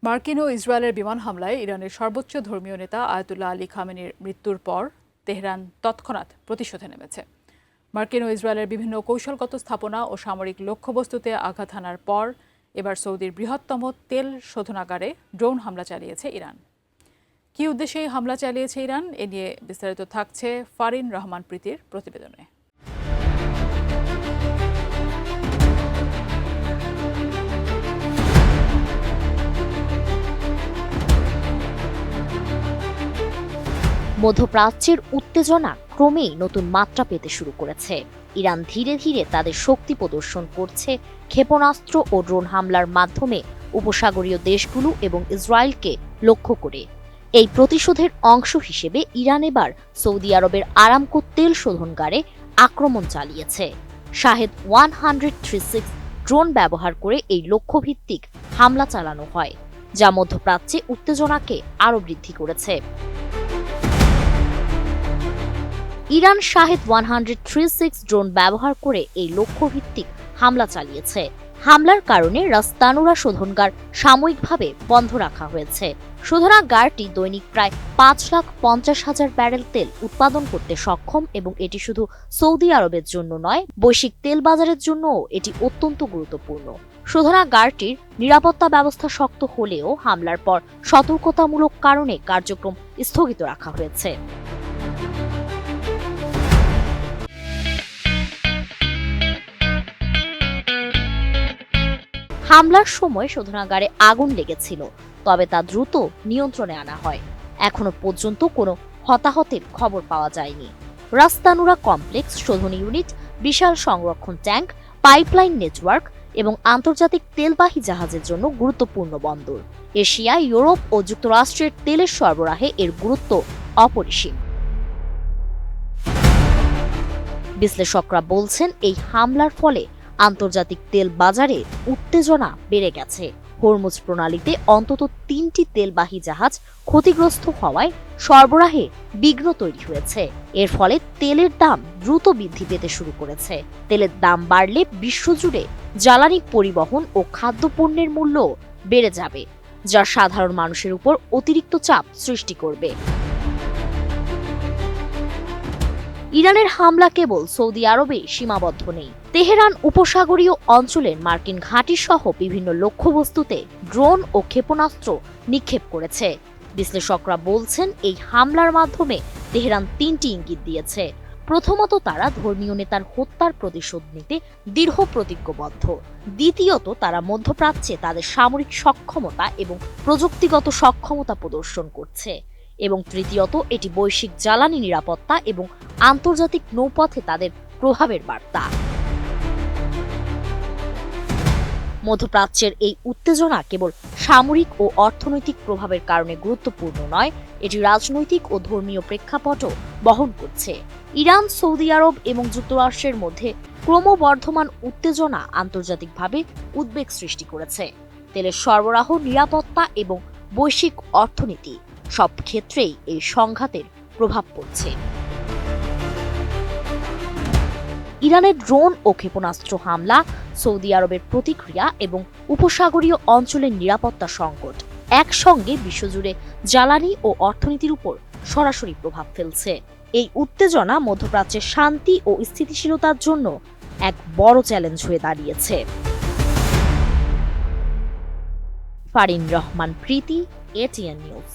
মার্কিন ও ইসরায়েলের বিমান হামলায় ইরানের সর্বোচ্চ ধর্মীয় নেতা আয়াতুল্লাহ আলী খামেনির মৃত্যুর পর তেহরান তৎক্ষণাৎ প্রতিশোধে নেমেছে। মার্কিন ও ইসরায়েলের বিভিন্ন কৌশলগত স্থাপনা ও সামরিক লক্ষ্যবস্তুতে আঘাত হানার পর এবার সৌদির বৃহত্তম তেল শোধনাগারে ড্রোন হামলা চালিয়েছে ইরান। কী উদ্দেশ্যে এই হামলা চালিয়েছে ইরান, এ নিয়ে বিস্তারিত থাকছে ফারিন রহমান প্রীতির প্রতিবেদনে। মধ্যপ্রাচ্যের উত্তেজনা ক্রমেই নতুন মাত্রা পেতে শুরু করেছে। ইরান ধীরে ধীরে তাদের শক্তি প্রদর্শন করছে ক্ষেপণাস্ত্র ও ড্রোন হামলার মাধ্যমে উপসাগরীয় দেশগুলো এবং ইসরায়েলকে লক্ষ্য করে। এই প্রতিশোধের অংশ হিসেবে ইরান এবার সৌদি আরবের আরামকো তেল শোধনাগারে আক্রমণ চালিয়েছে। শাহেদ 136 ড্রোন ব্যবহার করে এই লক্ষ্যভিত্তিক হামলা চালানো হয়, যা মধ্যপ্রাচ্যে উত্তেজনাকে আরও বৃদ্ধি করেছে। ইরান শাহেদ 136 ড্রোন ব্যবহার করে এই লক্ষ্যভিত্তিক হামলা চালিয়েছে। হামলার কারণে রাস্তানুরা শোধনাগার সাময়িকভাবে বন্ধ রাখা হয়েছে। শোধনাগারটি দৈনিক প্রায় 5,50,000 ব্যারেল তেল উৎপাদন করতে সক্ষম এবং এটি শুধু সৌদি আরবের জন্য নয়, বৈশ্বিক তেল বাজারের জন্যও এটি অত্যন্ত গুরুত্বপূর্ণ। শোধনাগারটির নিরাপত্তা ব্যবস্থা শক্ত হলেও হামলার পর সতর্কতামূলক কারণে কার্যক্রম স্থগিত রাখা হয়েছে। হামলার সময় শোধনাগারে আগুন লেগেছিল, তবে তা দ্রুত নিয়ন্ত্রণে আনা হয়। এখনো পর্যন্ত কোনো হতাহতের খবর পাওয়া যায়নি। রাস্তানুরা কমপ্লেক্স, শোধন ইউনিট, বিশাল সংরক্ষণ ট্যাঙ্ক, পাইপলাইন নেটওয়ার্ক এবং আন্তর্জাতিক তেলবাহী জাহাজের জন্য গুরুত্বপূর্ণ বন্দর। এশিয়া, ইউরোপ ও যুক্তরাষ্ট্রের তেলের সরবরাহে এর গুরুত্ব অপরিসীম। বিশ্লেষকরা বলছেন, এই হামলার ফলে আন্তর্জাতিক তেল বাজারে উত্তেজনা বেড়ে গেছে। হরমুজ প্রণালীতে অন্তত 3টি তেলবাহী জাহাজ ক্ষতিগ্রস্ত হওয়ায় সরবরাহে বিঘ্ন তৈরি হয়েছে। এর ফলে তেলের দাম দ্রুত বৃদ্ধি পেতে শুরু করেছে। তেলের দাম বাড়লে বিশ্বজুড়ে জ্বালানি, পরিবহন ও খাদ্যপণ্যের মূল্য বেড়ে যাবে, যা সাধারণ মানুষের উপর অতিরিক্ত চাপ সৃষ্টি করবে। ইরানের হামলা কেবল সৌদি আরবে সীমাবদ্ধ নেই। তেহরান উপসাগরীয় অঞ্চলের মার্কিন ঘাঁটি সহ বিভিন্ন লক্ষ্যবস্তুতে ড্রোন ও ক্ষেপণাস্ত্র নিক্ষেপ করেছে। বিশ্লেষকরা বলছেন, এই হামলার মাধ্যমে তেহরান 3টি ইঙ্গিত দিয়েছে। প্রথমত, তারা ধর্মীয় নেতার হত্যার প্রতিশোধ নিতে দৃঢ় প্রতিজ্ঞবদ্ধ। দ্বিতীয়ত, তারা মধ্যপ্রাচ্যে তাদের সামরিক সক্ষমতা এবং প্রযুক্তিগত সক্ষমতা প্রদর্শন করছে। এবং তৃতীয়ত, এটি বৈশ্বিক জ্বালানি নিরাপত্তা এবং আন্তর্জাতিক নৌপথে তাদের প্রভাবের বার্তা। মধ্যপ্রাচ্যের এই উত্তেজনা কেবল সামরিক ও অর্থনৈতিক প্রভাবের কারণে গুরুত্বপূর্ণ নয়, এটি রাজনৈতিক ও ধর্মীয় প্রেক্ষাপটও বহন করছে। ইরান, সৌদি আরব এবং যুক্তরাষ্ট্রের মধ্যে ক্রমবর্ধমান উত্তেজনা আন্তর্জাতিকভাবে উদ্বেগ সৃষ্টি করেছে। তেলের সরবরাহ, নিরাপত্তা এবং বৈশ্বিক অর্থনীতি সব ক্ষেত্রেই এই সংঘাতের প্রভাব পড়ছে। ইরানের ড্রোন ও ক্ষেপণাস্ত্র হামলা, সৌদি আরবের প্রতিক্রিয়া এবং উপসাগরীয় অঞ্চলের নিরাপত্তা সংকট একসঙ্গে বিশ্বজুড়ে জ্বালানি ও অর্থনীতির উপর সরাসরি প্রভাব ফেলছে। এই উত্তেজনা মধ্যপ্রাচ্যের শান্তি ও স্থিতিশীলতার জন্য এক বড় চ্যালেঞ্জ হয়ে দাঁড়িয়েছে। ফারিন রহমান প্রীতি, এটিএন নিউজ।